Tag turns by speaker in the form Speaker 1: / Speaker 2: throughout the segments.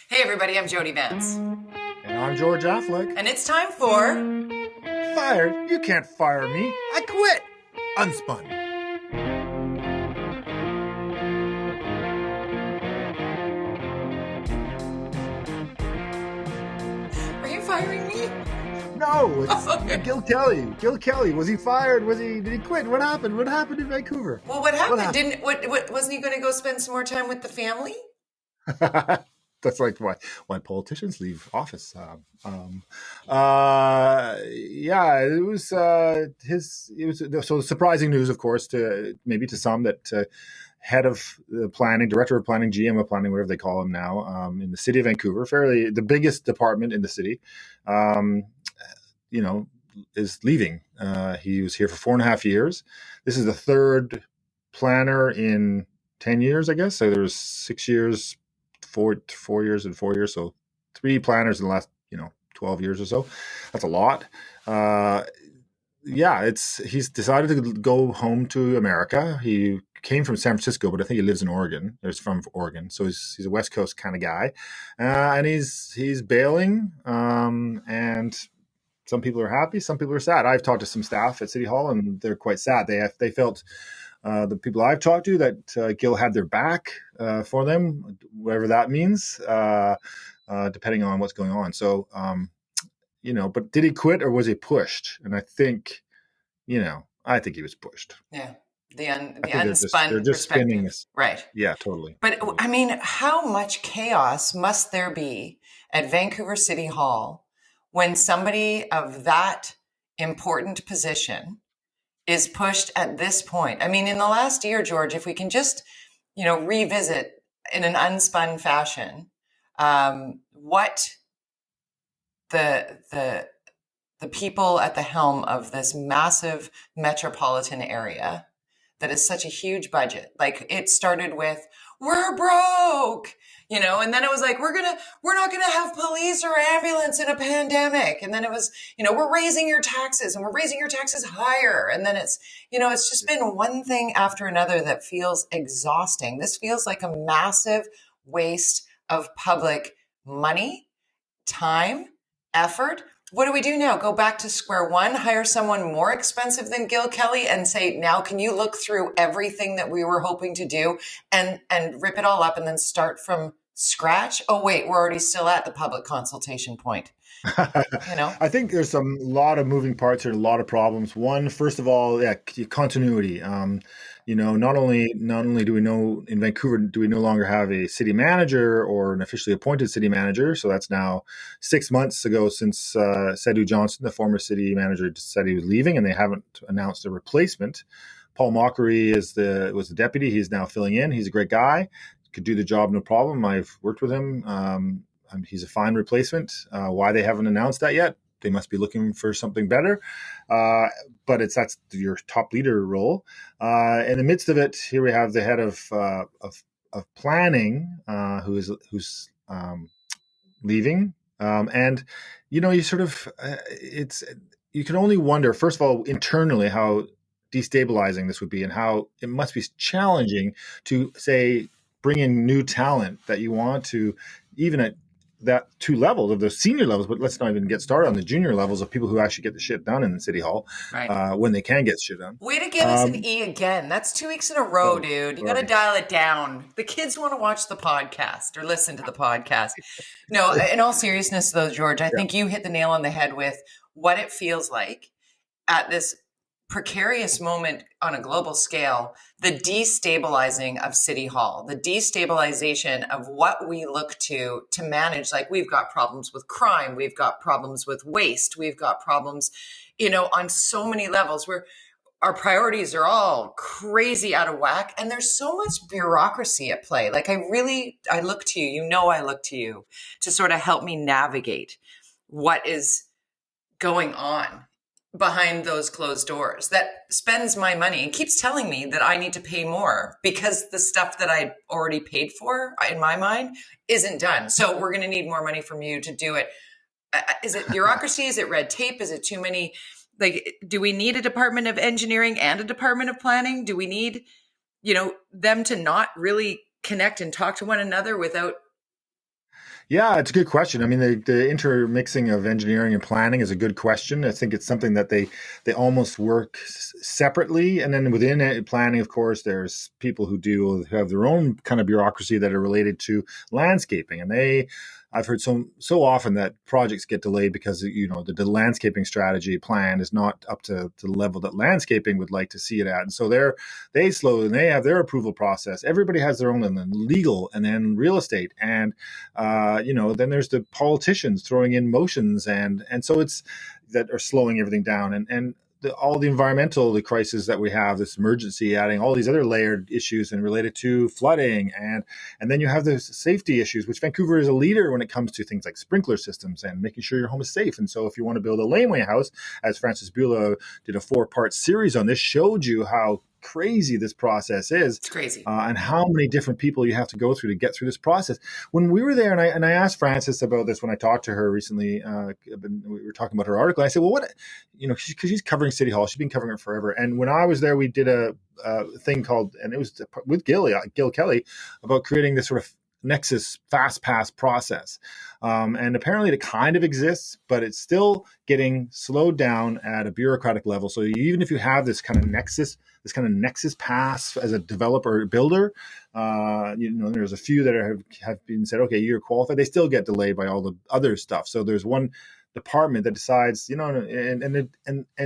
Speaker 1: Hey everybody, I'm Jody Vance.
Speaker 2: And I'm George-affleck.
Speaker 1: And it's time for...
Speaker 2: Fired? You can't fire me. I quit. UnSpun.
Speaker 1: Are you firing me?
Speaker 2: No, it's Gil Kelley. Gil Kelley. Was he fired? Did he quit? What happened? What happened in Vancouver?
Speaker 1: Well, what happened? Wasn't he going to go spend some more time with the family?
Speaker 2: That's like why politicians leave office. It was so surprising news, of course, to some that head of the planning, director of planning, GM of planning, whatever they call him now, in the city of Vancouver, the biggest department in the city, is leaving. He was here for 4.5 years. This is the third planner in 10 years, I guess. So there was 6 years. 4 years and 4 years, so 3 planners in the last 12 years or so. That's a lot. He's decided to go home to America. He came from San Francisco, but I think he lives in Oregon. He's from Oregon, so he's a West Coast kind of guy, and he's bailing. And some people are happy, some people are sad. I've talked to some staff at City Hall, and they're quite sad. They felt. The people I've talked to that Gil had their back for them, whatever that means, depending on what's going on. So, but did he quit or was he pushed? And I think he was pushed.
Speaker 1: Yeah. The unspun
Speaker 2: they're just spinning this.
Speaker 1: Right.
Speaker 2: Yeah, totally.
Speaker 1: But I mean, how much chaos must there be at Vancouver City Hall when somebody of that important position is pushed at this point? I mean, in the last year, George, if we can just, revisit in an unspun fashion, what the people at the helm of this massive metropolitan area that is such a huge budget, like it started with, we're broke, and then it was like, we're not gonna have police or ambulance in a pandemic. And then it was, we're raising your taxes and we're raising your taxes higher. And then it's, it's just been one thing after another that feels exhausting. This feels like a massive waste of public money, time, effort. What do we do now? Go back to square one, hire someone more expensive than Gil Kelley and say, now can you look through everything that we were hoping to do and rip it all up and then start from scratch? Oh, wait, we're already still at the public consultation point.
Speaker 2: I think there's a lot of moving parts here, a lot of problems. One, first of all, continuity. Not only do we know in Vancouver, do we no longer have a city manager or an officially appointed city manager. So that's now 6 months ago since Sedu Johnson, the former city manager, said he was leaving, and they haven't announced a replacement. Paul Mockery was the deputy. He's now filling in. He's a great guy. Could do the job, no problem. I've worked with him. He's a fine replacement. Why they haven't announced that yet? They must be looking for something better. But that's your top leader role. In the midst of it, here we have the head of planning, who's leaving. And you sort of you can only wonder, first of all, internally how destabilizing this would be, and how it must be challenging to say bring in new talent that you want to, even at that 2 levels of the senior levels, but let's not even get started on the junior levels of people who actually get the shit done in the City Hall, right. When they can get shit done.
Speaker 1: Way to give us an E again. That's 2 weeks in a row, dude. You got to dial it down. The kids want to watch the podcast or listen to the podcast. No, in all seriousness though, George, I think you hit the nail on the head with what it feels like at this precarious moment on a global scale, the destabilizing of City Hall, the destabilization of what we look to manage. Like, we've got problems with crime, we've got problems with waste, we've got problems, on so many levels where our priorities are all crazy out of whack, and there's so much bureaucracy at play. Like, I look to you, I look to you to sort of help me navigate what is going on behind those closed doors that spends my money and keeps telling me that I need to pay more because the stuff that I already paid for in my mind isn't done. So we're going to need more money from you to do it. Is it bureaucracy? Is it red tape? Is it too many? Like, do we need a department of engineering and a department of planning? Do we need, them to not really connect and talk to one another without
Speaker 2: Yeah, it's a good question. I mean, the intermixing of engineering and planning is a good question. I think it's something that they almost work separately, and then within it, planning, of course, there's people who have their own kind of bureaucracy that are related to landscaping, and I've heard so often that projects get delayed because the landscaping strategy plan is not up to the level that landscaping would like to see it at, and so they have their approval process. Everybody has their own, and then legal, and then real estate, and then there's the politicians throwing in motions, and so it's that are slowing everything down, and all the environmental crisis that we have, this emergency, adding all these other layered issues and related to flooding, and then you have the safety issues, which Vancouver is a leader when it comes to things like sprinkler systems and making sure your home is safe. And so if you want to build a laneway house, as Francis Bula did a 4-part series on this, showed you how crazy this process is.
Speaker 1: It's crazy.
Speaker 2: And how many different people you have to go through to get through this process. When we were there, and I asked Francis about this when I talked to her recently, we were talking about her article. I said, well, what, because she's covering City Hall. She's been covering it forever. And when I was there, we did a thing called, and it was with Gil Kelley, about creating this sort of Nexus fast pass process. And apparently it kind of exists, but it's still getting slowed down at a bureaucratic level. So even if you have this kind of Nexus pass as a developer or builder, there's a few that have been said, okay, you're qualified. They still get delayed by all the other stuff. So there's one department that decides, and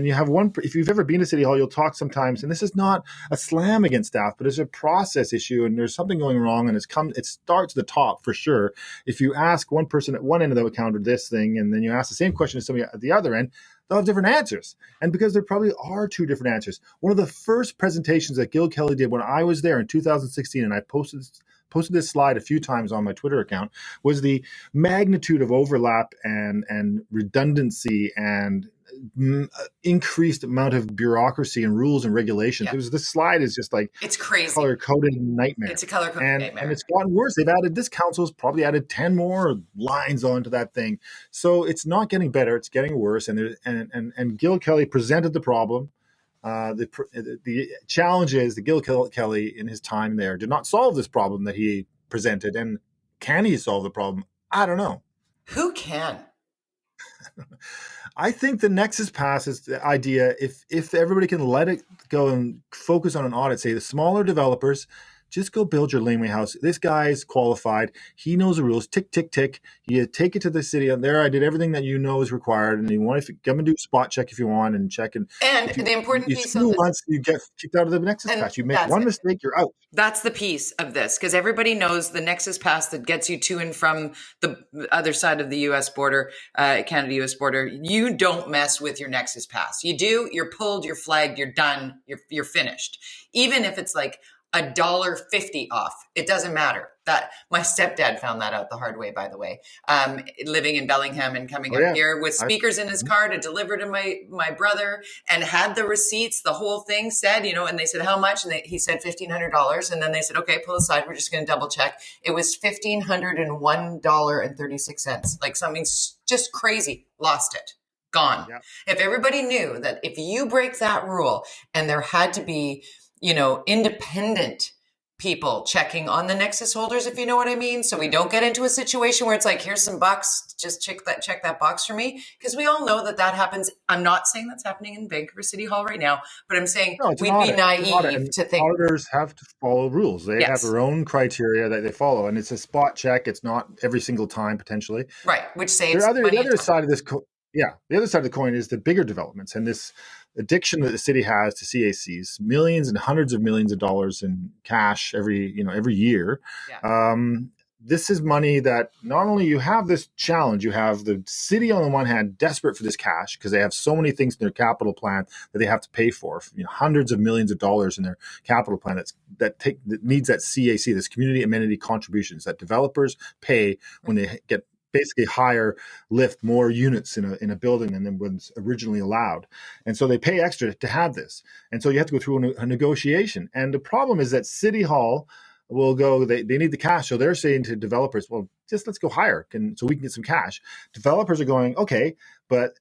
Speaker 2: you have one. If you've ever been to City Hall, you'll talk sometimes, and this is not a slam against staff, but it's a process issue, and there's something going wrong, and it starts at the top for sure. If you ask one person at one end of the counter this thing, and then you ask the same question to somebody at the other end, they'll have different answers. And because there probably are two different answers. One of the first presentations that Gil Kelley did when I was there in 2016, and I posted this slide a few times on my Twitter account, was the magnitude of overlap and redundancy and increased amount of bureaucracy and rules and regulations. Yeah. This slide is just like,
Speaker 1: it's crazy,
Speaker 2: color-coded nightmare.
Speaker 1: It's a color-coded nightmare.
Speaker 2: And it's gotten worse. This council's probably added 10 more lines onto that thing. So it's not getting better, it's getting worse. And Gil Kelley presented the problem. The challenge is that Gil Kelley in his time there did not solve this problem that he presented. And can he solve the problem? I don't know.
Speaker 1: Who can?
Speaker 2: I think the Nexus Pass is the idea. If everybody can let it go and focus on an audit, say the smaller developers, just go build your laneway house. This guy is qualified. He knows the rules. Tick, tick, tick. You take it to the city. And there I did everything that is required. And you want to come and do a spot check if you want and check. And
Speaker 1: the important piece of this,
Speaker 2: once you get kicked out of the Nexus Pass. You make one mistake, you're out.
Speaker 1: That's the piece of this, because everybody knows the Nexus Pass that gets you to and from the other side of the U.S. border, Canada-U.S. border. You don't mess with your Nexus Pass. You do, you're pulled, you're flagged, you're done, you're finished. Even if it's like $1.50 off. It doesn't matter. That my stepdad found that out the hard way, by the way. Living in Bellingham and coming up here with speakers in his car to deliver to my brother, and had the receipts, the whole thing said, and they said, how much? And he said $1,500. And then they said, okay, pull aside. We're just going to double check. It was $1,501.36. Like something just crazy. Lost it. Gone. Yep. If everybody knew that if you break that rule, and there had to be independent people checking on the Nexus holders, if you know what I mean. So we don't get into a situation where it's like, here's some bucks, just check that box for me. Because we all know that happens. I'm not saying that's happening in Vancouver City Hall right now, but I'm saying we'd be naive to think.
Speaker 2: Auditors have to follow rules. They have their own criteria that they follow. And it's a spot check. It's not every single time, potentially.
Speaker 1: Right, which saves money.
Speaker 2: The other side of this, the other side of the coin is the bigger developments and this addiction that the city has to CACs, millions and hundreds of millions of dollars in cash every year. Yeah. This is money that not only you have this challenge, you have the city on the one hand desperate for this cash because they have so many things in their capital plan that they have to pay for, hundreds of millions of dollars in their capital plan that needs that CAC, this community amenity contributions that developers pay when they get basically lift more units in a building than was originally allowed. And so they pay extra to have this. And so you have to go through a negotiation. And the problem is that City Hall will go, they need the cash. So they're saying to developers, well, just let's go higher so we can get some cash. Developers are going, okay, but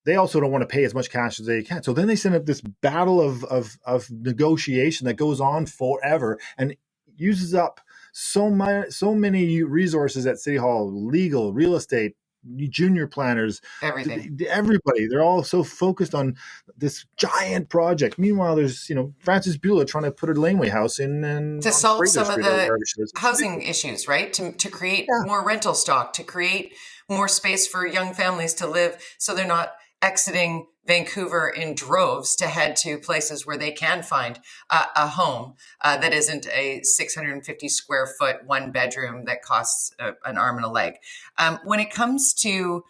Speaker 2: they also don't want to pay as much cash as they can. So then they send up this battle of negotiation that goes on forever and uses up so many resources at City Hall, legal, real estate, junior planners,
Speaker 1: everything.
Speaker 2: Everybody. They're all so focused on this giant project. Meanwhile, there's Frances Beulah trying to put her laneway house in and
Speaker 1: To
Speaker 2: on
Speaker 1: solve
Speaker 2: Fraser
Speaker 1: some of
Speaker 2: Street or
Speaker 1: the
Speaker 2: wherever she is.
Speaker 1: housing issues, right? To create
Speaker 2: Yeah.
Speaker 1: more rental stock, to create more space for young families to live so they're not exiting Vancouver in droves to head to places where they can find a home that isn't a 650 square foot one bedroom that costs an arm and a leg. When it comes to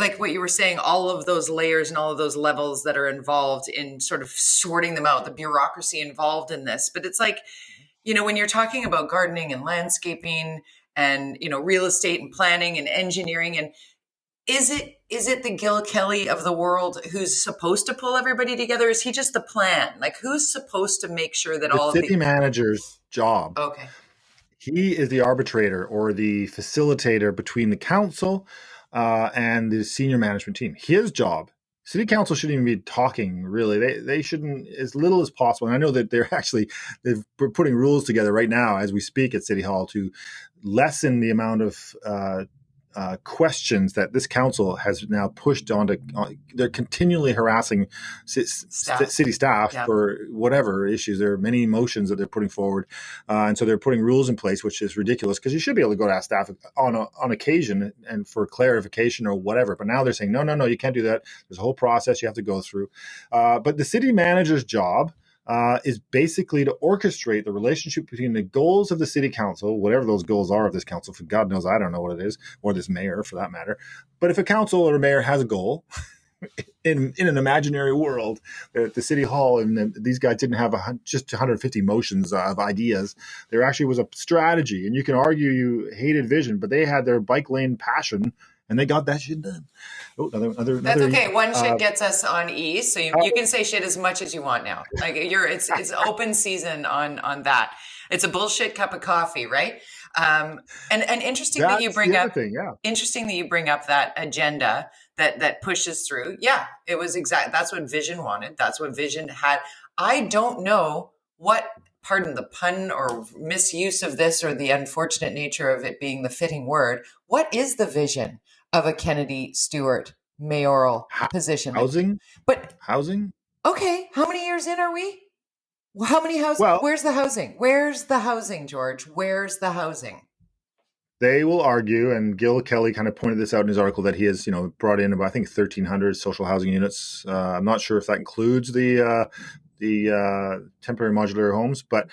Speaker 1: like what you were saying, all of those layers and all of those levels that are involved in sort of sorting them out, the bureaucracy involved in this. But it's like, when you're talking about gardening and landscaping and, real estate and planning and engineering, and is it the Gil Kelley of the world who's supposed to pull everybody together? Is he just the plan? Like, who's supposed to make sure that
Speaker 2: The
Speaker 1: all of
Speaker 2: city manager's job.
Speaker 1: Okay.
Speaker 2: He is the arbitrator or the facilitator between the council and the senior management team. His job. City council shouldn't even be talking, really. They shouldn't, as little as possible. And I know that they're putting rules together right now as we speak at City Hall to lessen the amount of questions that this council has now pushed onto. They're continually harassing city staff for whatever issues. There are many motions that they're putting forward, and so they're putting rules in place, which is ridiculous because you should be able to go to staff on occasion and for clarification or whatever. But now they're saying no, you can't do that. There's a whole process you have to go through. But the city manager's job is basically to orchestrate the relationship between the goals of the city council, whatever those goals are of this council. For God knows, I don't know what it is, or this mayor for that matter. But if a council or a mayor has a goal in an imaginary world, the city hall and these guys didn't have just 150 motions of ideas. There actually was a strategy, and you can argue you hated vision, but they had their bike lane passion. And they got that shit done. Oh, another.
Speaker 1: That's okay. One shit gets us on E, so you can say shit as much as you want now. Like it's open season on that. It's a bullshit cup of coffee, right? And interesting that you bring up. Interesting that you bring up that agenda that pushes through. Yeah, it was that's what Vision wanted. That's what Vision had. I don't know what. Pardon the pun or misuse of this or the unfortunate nature of it being the fitting word. What is the vision of a Kennedy-Stewart mayoral position?
Speaker 2: Housing? Housing?
Speaker 1: Okay. How many years in are we? How many houses? Well, where's the housing? Where's the housing, George? Where's the housing?
Speaker 2: They will argue, and Gil Kelley kind of pointed this out in his article, that he has, brought in about, I think, 1,300 social housing units. I'm not sure if that includes the temporary modular homes, but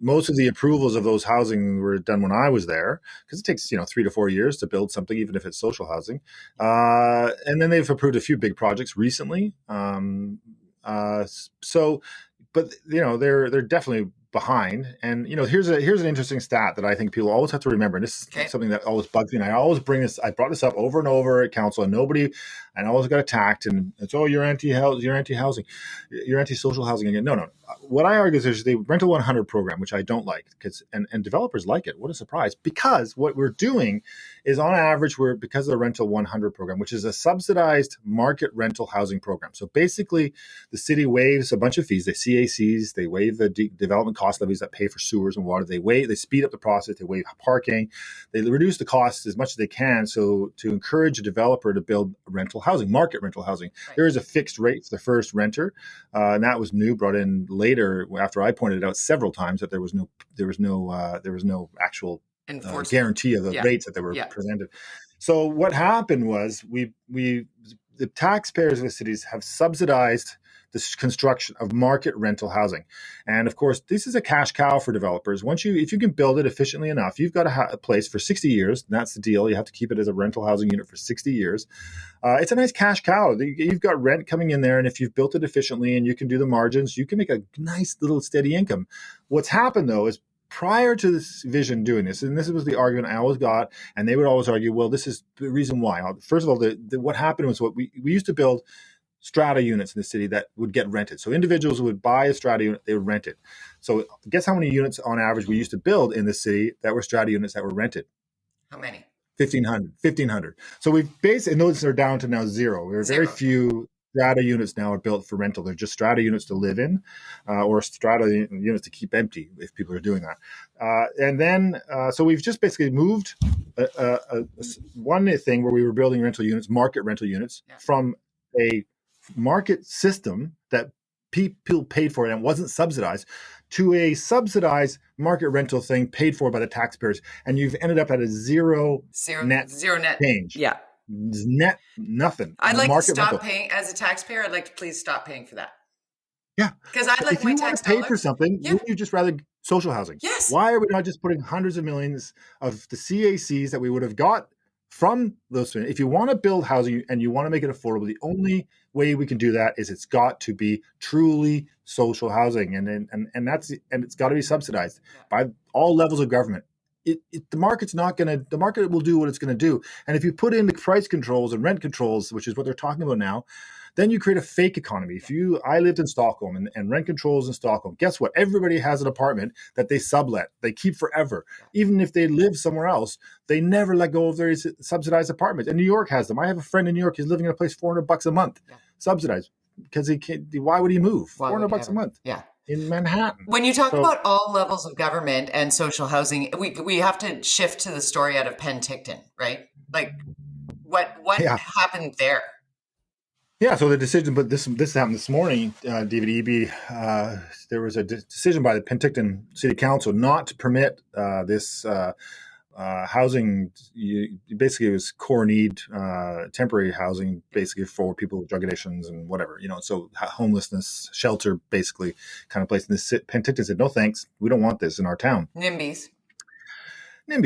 Speaker 2: most of the approvals of those housing were done when I was there, because it takes 3 to 4 years to build something, even if it's social housing. And then they've approved a few big projects recently. But they're definitely behind. And here's an interesting stat that I think people always have to remember, and this is something that always bugs me, and I brought this up over and over at council, and I always got attacked, and it's, you're anti-housing, you're anti-social housing again. No. What I argue is there's the Rental 100 program, which I don't like, and developers like it. What a surprise. Because what we're doing is, on average, because of the Rental 100 program, which is a subsidized market rental housing program. So basically, the city waives a bunch of fees. They CACs, they waive the development cost levies that pay for sewers and water. They speed up the process. They waive parking. They reduce the costs as much as they can, so to encourage a developer to build rental housing, market rental housing. Right. There is a fixed rate for the first renter, and that was new, brought in later after I pointed out several times that there was no actual guarantee of the rates that they were presented. So what happened was the taxpayers of the cities have subsidized this construction of market rental housing. And of course, this is a cash cow for developers. If you can build it efficiently enough, you've got a place for 60 years. And that's the deal. You have to keep it as a rental housing unit for 60 years. It's a nice cash cow. You've got rent coming in there. And if you've built it efficiently and you can do the margins, you can make a nice little steady income. What's happened, though, is prior to this Vision doing this, and this was the argument I always got, and they would always argue, well, this is the reason why. First of all, what happened was we used to build strata units in the city that would get rented. So individuals would buy a strata unit, they would rent it. So guess how many units on average we used to build in the city that were strata units that were rented?
Speaker 1: How many?
Speaker 2: 1,500. So we've basically, noticed they're down to now zero. There are very few strata units now are built for rental. They're just strata units to live in, or strata units to keep empty if people are doing that. And then, so we've just basically moved one thing where we were building rental units, market rental units, from a market system that people paid for and wasn't subsidized to a subsidized market rental thing paid for by the taxpayers. And you've ended up at a zero net change.
Speaker 1: Yeah.
Speaker 2: Net nothing.
Speaker 1: I'd like to stop paying as a taxpayer. I'd like to please stop paying for that.
Speaker 2: Yeah.
Speaker 1: Because I'd like my tax dollars. If you want to
Speaker 2: pay for something, wouldn't you just rather social housing?
Speaker 1: Yes.
Speaker 2: Why are we not just putting hundreds of millions of the CACs that we would have got from those? If you want to build housing and you want to make it affordable, the only way we can do that is it's got to be truly social housing, and it's got to be subsidized by all levels of government. The market will do what it's going to do. And if you put in the price controls and rent controls, which is what they're talking about now, then you create a fake economy. I lived in Stockholm and rent controls in Stockholm. Guess what? Everybody has an apartment that they sublet. They keep forever. Even if they live somewhere else, they never let go of their subsidized apartments. And New York has them. I have a friend in New York. He's living in a place $400 a month, subsidized, because he can't. Why would he move? $400 a month.
Speaker 1: Yeah.
Speaker 2: In Manhattan.
Speaker 1: When you talk about all levels of government and social housing, we have to shift to the story out of Penticton, right? Like what happened there?
Speaker 2: Yeah, so the decision, but this happened this morning, David Eby, there was a decision by the Penticton City Council not to permit this housing. Basically, it was core need, temporary housing, basically for people with drug addictions and whatever, so homelessness, shelter, basically kind of place. And this Penticton said, no thanks, we don't want this in our town.
Speaker 1: NIMBYs,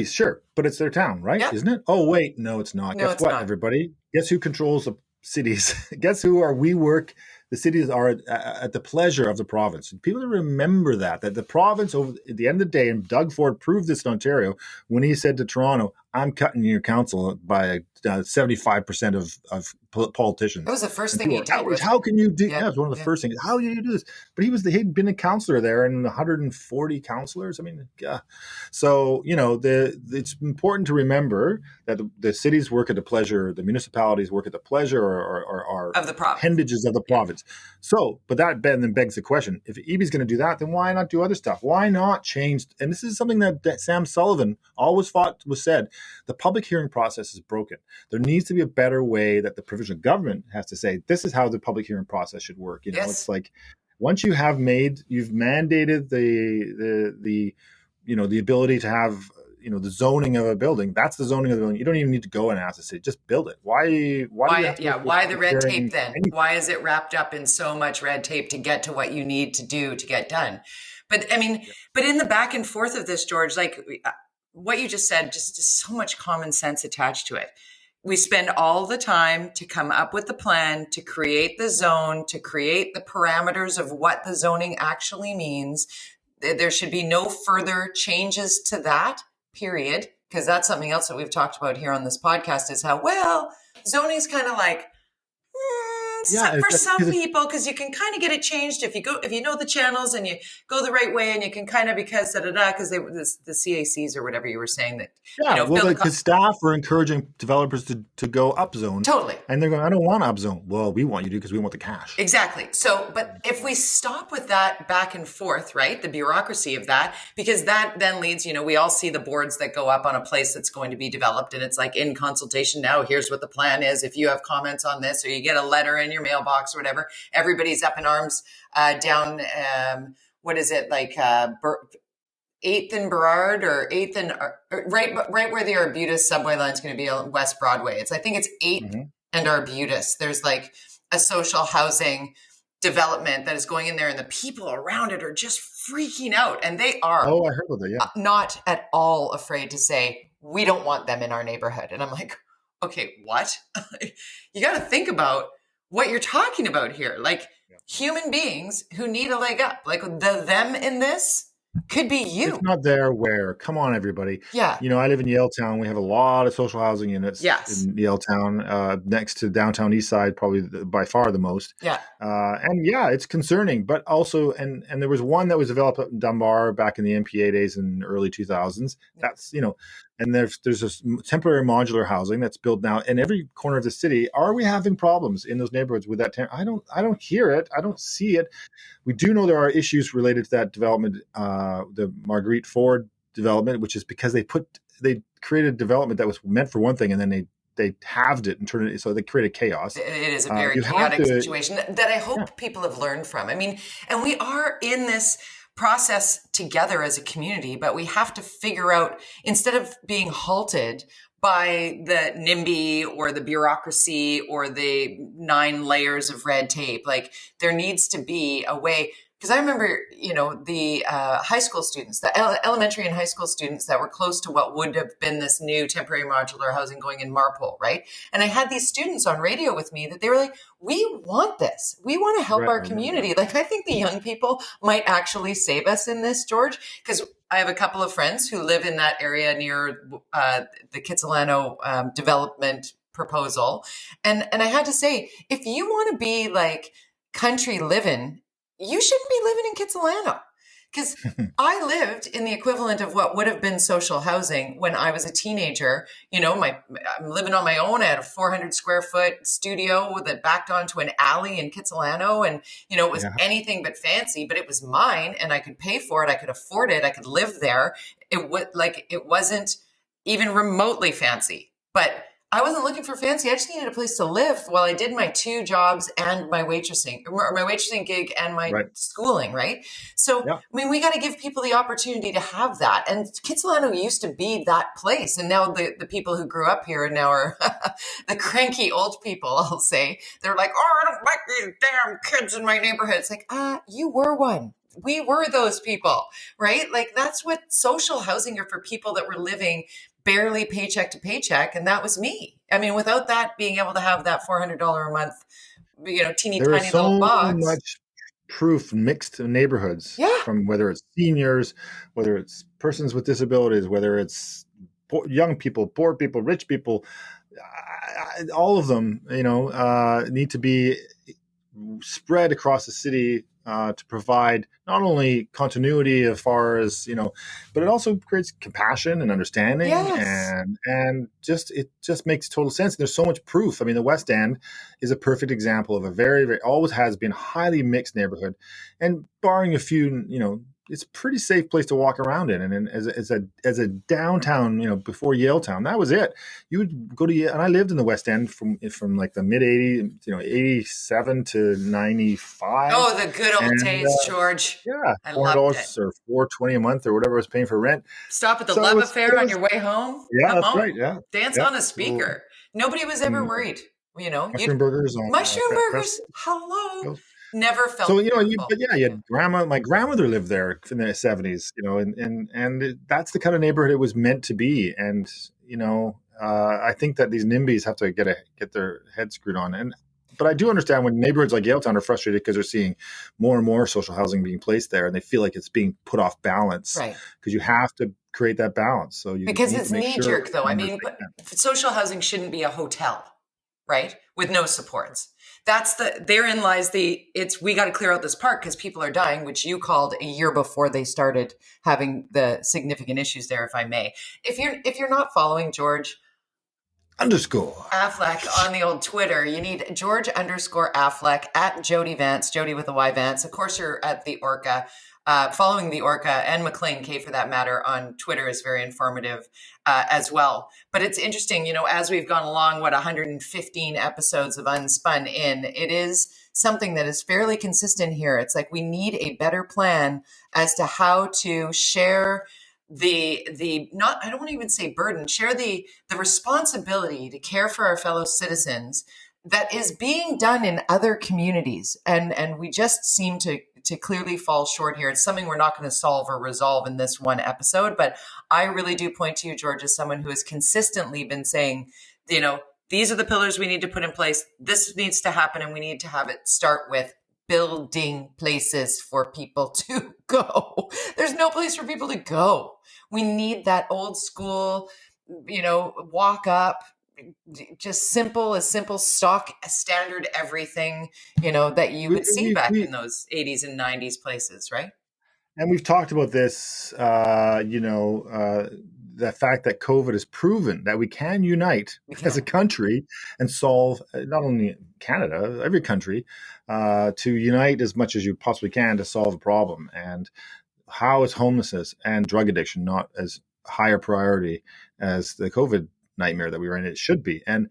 Speaker 2: sure, but it's their town, right? Yeah. Isn't it? Oh, wait, no, it's not. Guess what, everybody? Guess who controls the cities? Guess who are we work? The cities are at the pleasure of the province. And people remember that the province, at the end of the day, and Doug Ford proved this in Ontario when he said to Toronto, I'm cutting your council by 75% of politicians.
Speaker 1: That was the first thing he did.
Speaker 2: How can you do that? Yeah, was one of the first things. How do you do this? But he'd been a councillor there and 140 councillors. I mean, yeah. So, it's important to remember that the cities work at the pleasure, the municipalities work at the pleasure or
Speaker 1: of the province.
Speaker 2: Appendages of the province. So, but that then begs the question, if EB's going to do that, then why not do other stuff? Why not change? And this is something that Sam Sullivan always was said, the public hearing process is broken. There needs to be a better way that the provincial government has to say, this is how the public hearing process should work. It's like, once you've mandated the ability to have, the zoning of a building, that's the zoning of the building. You don't even need to go and ask the city, just build it. Why
Speaker 1: the red tape then? Why is it wrapped up in so much red tape to get to what you need to do to get done? But I mean, but in the back and forth of this, George, like what you just said, just so much common sense attached to it. We spend all the time to come up with the plan, to create the zone, to create the parameters of what the zoning actually means. There should be no further changes to that, period. Because that's something else that we've talked about here on this podcast is how, zoning is kind of like, for some people, because you can kind of get it changed if you know the channels and you go the right way, and you can kind of because the CACs or whatever you were saying that
Speaker 2: because staff are encouraging developers to go up zone
Speaker 1: totally,
Speaker 2: and they're going, I don't want to up zone. Well, we want you to because we want the cash.
Speaker 1: Exactly. So, but if we stop with that back and forth, right, the bureaucracy of that, because that then leads, we all see the boards that go up on a place that's going to be developed, and it's like in consultation now. Here's what the plan is. If you have comments on this, or you get a letter in your mailbox or whatever, everybody's up in arms down what is it, like 8th and Burrard or 8th and right where the Arbutus subway line is going to be on West Broadway. I think it's 8th and Arbutus. There's like a social housing development that is going in there, and the people around it are just freaking out, and they are
Speaker 2: I heard about that,
Speaker 1: not at all afraid to say, we don't want them in our neighborhood. And I'm like, okay, what? You got to think about what you're talking about here. Like human beings who need a leg up, like them in this could be you.
Speaker 2: It's not there where, come on, everybody.
Speaker 1: Yeah.
Speaker 2: I live in Yaletown. We have a lot of social housing units in Yaletown, next to downtown East Side, probably by far the most.
Speaker 1: Yeah.
Speaker 2: And it's concerning, but also, and there was one that was developed in Dunbar back in the NPA days in early 2000s. That's, and there's this temporary modular housing that's built now in every corner of the city. Are we having problems in those neighborhoods with that? I don't hear it. I don't see it. We do know there are issues related to that development, the Marguerite Ford development, which is because they created a development that was meant for one thing, and then they halved it and turned it, so they created chaos.
Speaker 1: It is a very chaotic situation that I hope people have learned from. I mean, and we are in this process together as a community, but we have to figure out, instead of being halted by the NIMBY or the bureaucracy or the 9 layers of red tape, like there needs to be a way. Because I remember, the high school students, the elementary and high school students that were close to what would have been this new temporary modular housing going in Marpole, right? And I had these students on radio with me that they were like, we want this. We want to help our community. Like, I think the young people might actually save us in this, George, because I have a couple of friends who live in that area near the Kitsilano development proposal. And I had to say, if you want to be like country living, you shouldn't be living in Kitsilano, because I lived in the equivalent of what would have been social housing when I was a teenager. I'm living on my own. I had a 400 square foot studio that backed onto an alley in Kitsilano. And, it was anything but fancy, but it was mine and I could pay for it. I could afford it. I could live there. It wasn't even remotely fancy, but I wasn't looking for fancy. I just needed a place to live while I did my 2 jobs and my waitressing gig and my schooling, right? So, I mean, we got to give people the opportunity to have that. And Kitsilano used to be that place. And now the people who grew up here now are the cranky old people, I'll say. They're like, oh, I don't like these damn kids in my neighborhood. It's like, you were one. We were those people, right? Like, that's what social housing are for, people that were living barely paycheck to paycheck. And that was me. I mean, without that, being able to have that $400 a month, teeny tiny little box.
Speaker 2: There is so much proof mixed neighborhoods, from whether it's seniors, whether it's persons with disabilities, whether it's young people, poor people, rich people, all of them, need to be spread across the city to provide not only continuity as far as, but it also creates compassion and understanding, and it just makes total sense. And there's so much proof. I mean, the West End is a perfect example of a very, very, always has been highly mixed neighborhood, and barring a few, it's a pretty safe place to walk around in. And as a downtown, before Yaletown, that was it. You would go to, and I lived in the West End from like the mid 80s, 87 to 95.
Speaker 1: Oh, the good old days, George.
Speaker 2: Yeah,
Speaker 1: I
Speaker 2: $400 or $420 a month or whatever I was paying for rent.
Speaker 1: Stop at the Love Affair on your way home.
Speaker 2: Yeah, that's right. Yeah,
Speaker 1: dance on a speaker. Nobody was ever worried.
Speaker 2: Mushroom burgers.
Speaker 1: Hello. Never felt
Speaker 2: so. But you had grandma. My grandmother lived there in the 70s. And that's the kind of neighborhood it was meant to be. And I think that these NIMBYs have to get their heads screwed on. But I do understand when neighborhoods like Yaletown are frustrated because they're seeing more and more social housing being placed there, and they feel like it's being put off balance.
Speaker 1: Right.
Speaker 2: Because you have to create that balance. So
Speaker 1: because it's knee jerk, though. I mean, social housing shouldn't be a hotel, right? With no supports. Therein lies we got to clear out this park because people are dying, which you called a year before they started having the significant issues there, if I may. If you're not following George _Affleck on the old Twitter, you need George _Affleck at Jody Vance, Jody with a Y Vance. Of course, you're at the Orca. Following the Orca and McLean K for that matter on Twitter is very informative as well. But it's interesting, as we've gone along, 115 episodes of UnSpun in, it is something that is fairly consistent here. It's like we need a better plan as to how to share I don't want to even say burden, share the responsibility to care for our fellow citizens that is being done in other communities. And we just seem to clearly fall short here. It's something we're not going to solve or resolve in this one episode, but I really do point to you, George, as someone who has consistently been saying, these are the pillars we need to put in place. This needs to happen, and we need to have it start with building places for people to go. There's no place for people to go. We need that old school, walk up, just simple stock standard everything, that you would see back in those 80s and 90s places, right?
Speaker 2: And we've talked about this, the fact that COVID has proven that we can unite as a country and solve, not only Canada, every country, to unite as much as you possibly can to solve a problem. And how is homelessness and drug addiction not as higher priority as the COVID nightmare that we were in? It should be. And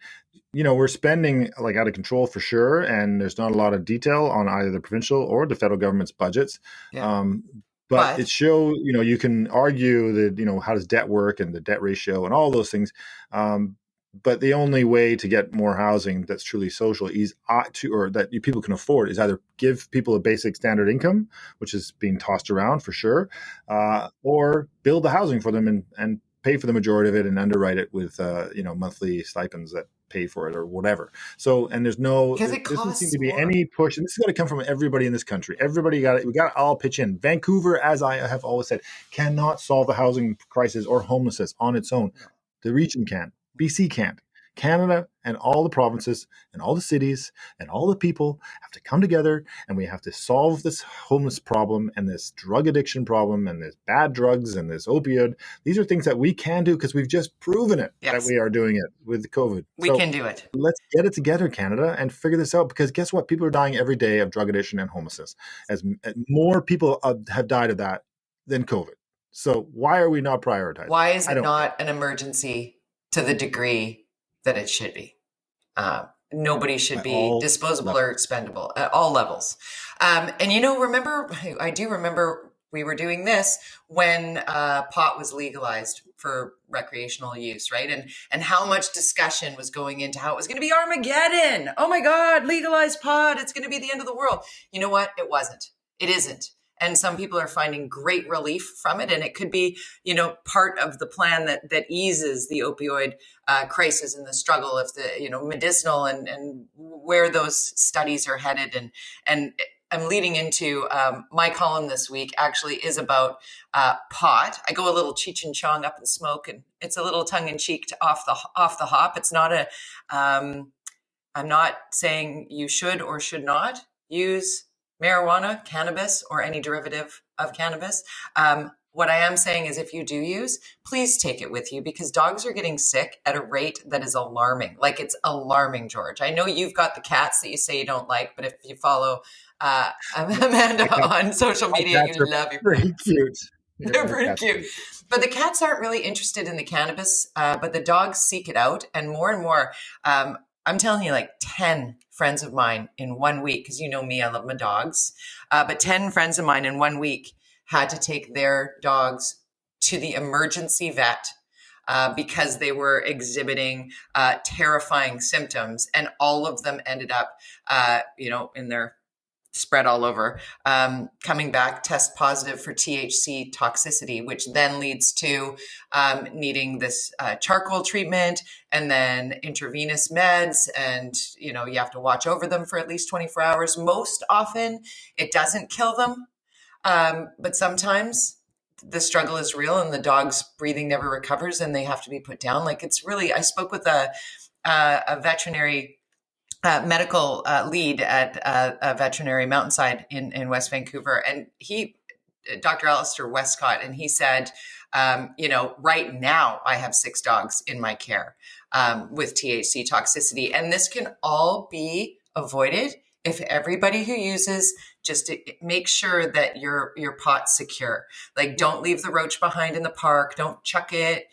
Speaker 2: we're spending like out of control for sure, and there's not a lot of detail on either the provincial or the federal government's budgets. Yeah. But it shows, you can argue that, how does debt work and the debt ratio and all those things. But the only way to get more housing that's truly social or that people can afford is either give people a basic standard income, which is being tossed around for sure, or build the housing for them and pay for the majority of it and underwrite it with, monthly stipends that pay for it or whatever. So, and there doesn't seem to be any push, and this has got to come from everybody in this country. We got to all pitch in. Vancouver, as I have always said, cannot solve the housing crisis or homelessness on its own. The region can. BC can't. Canada and all the provinces and all the cities and all the people have to come together, and we have to solve this homeless problem and this drug addiction problem and this bad drugs and this opioid. These are things that we can do because we've just proven it that we are doing it with COVID.
Speaker 1: We can do it.
Speaker 2: Let's get it together, Canada, and figure this out, because guess what? People are dying every day of drug addiction and homelessness. As more people have died of that than COVID. So why are we not prioritizing?
Speaker 1: Why is it not an emergency to the degree that it should be? Nobody should be disposable or expendable at all levels. And remember, I do remember we were doing this when pot was legalized for recreational use, right? And how much discussion was going into how it was going to be Armageddon. Oh my God, legalized pot. It's going to be the end of the world. You know what? It wasn't. It isn't. And some people are finding great relief from it. And it could be, part of the plan that eases the opioid crisis and the struggle of the, medicinal and where those studies are headed. And I'm leading into my column this week actually is about pot. I go a little Cheech and Chong up in smoke, and it's a little tongue in cheek to off the hop. It's not I'm not saying you should or should not use marijuana, cannabis, or any derivative of cannabis. What I am saying is if you do use, please take it with you, because dogs are getting sick at a rate that is alarming. Like, it's alarming, George. I know you've got the cats that you say you don't like, but if you follow Amanda on social media, you love your
Speaker 2: pretty cute.
Speaker 1: They're pretty cute. But the cats aren't really interested in the cannabis, but the dogs seek it out. And more, I'm telling you, like 10 friends of mine in 1 week, because you know me, I love my dogs, but 10 friends of mine in 1 week had to take their dogs to the emergency vet because they were exhibiting terrifying symptoms. And all of them ended up, in their spread all over, coming back test positive for THC toxicity, which then leads to needing this charcoal treatment and then intravenous meds. And, you have to watch over them for at least 24 hours. Most often it doesn't kill them. But sometimes the struggle is real and the dog's breathing never recovers and they have to be put down. Like, it's really, I spoke with a veterinary medical lead at a veterinary Mountainside in West Vancouver. And Dr. Alistair Westcott, and he said, right now I have 6 dogs in my care with THC toxicity. And this can all be avoided if everybody who uses just make sure that your pot's secure. Like, don't leave the roach behind in the park. Don't chuck it.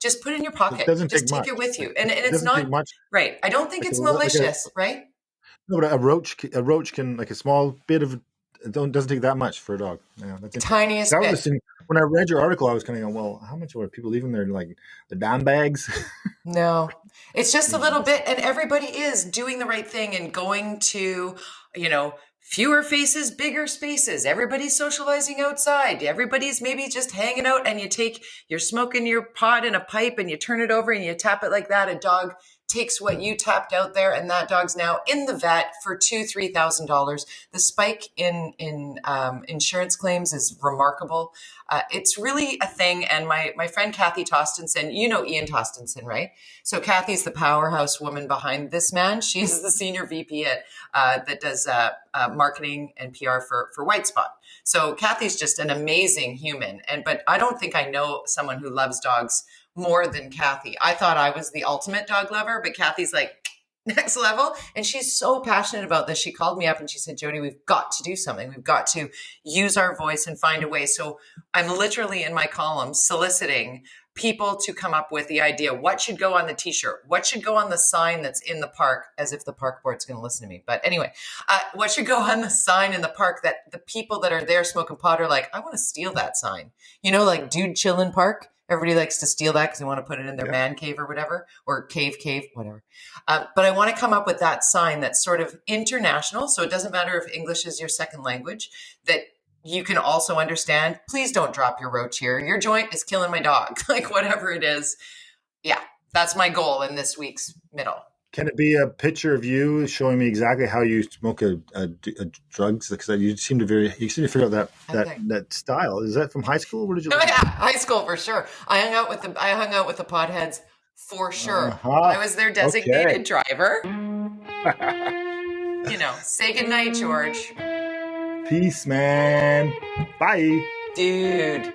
Speaker 1: Just put it in your pocket. Just take it with you. And it's not much. Right. I don't think it's malicious, right?
Speaker 2: No, but a roach can, like, a small bit of doesn't take that much for a dog. Yeah, that's
Speaker 1: tiniest bit.
Speaker 2: When I read your article, I was kind of going, well, how much are people leaving there, like the dime bags?
Speaker 1: No, it's just a little bit. And everybody is doing the right thing and going to, fewer faces, bigger spaces. Everybody's socializing outside. Everybody's maybe just hanging out, and you're smoking your pot in a pipe and you turn it over and you tap it like that. A dog takes what you tapped out there, and that dog's now in the vet for $2,000-$3,000. The spike in insurance claims is remarkable. It's really a thing. And my friend Kathy Tostenson, Ian Tostenson, right? So Kathy's the powerhouse woman behind this man. She's the senior VP that does marketing and PR for White Spot. So Kathy's just an amazing human. But I don't think I know someone who loves dogs more than Kathy. I thought I was the ultimate dog lover, but Kathy's like next level. And she's so passionate about this. She called me up and she said, Jody, we've got to do something. We've got to use our voice and find a way. So I'm literally in my column soliciting people to come up with the idea. What should go on the t-shirt? What should go on the sign that's in the park? As if the park board's going to listen to me. But anyway, what should go on the sign in the park that the people that are there smoking pot are like, I want to steal that sign. You know, like Dude Chillin' Park. Everybody likes to steal that because they want to put it in their man cave or whatever, or cave, whatever. But I want to come up with that sign that's sort of international. So it doesn't matter if English is your second language, that you can also understand. Please don't drop your roach here. Your joint is killing my dog, like whatever it is. Yeah, that's my goal in this week's middle.
Speaker 2: Can it be a picture of you showing me exactly how you smoke a drugs? Because you seem to figure out that style. Is that from high school? Where did you?
Speaker 1: Oh, yeah, high school for sure. I hung out with the potheads for sure. I was their designated driver. You know, say goodnight, George.
Speaker 2: Peace, man. Bye,
Speaker 1: dude.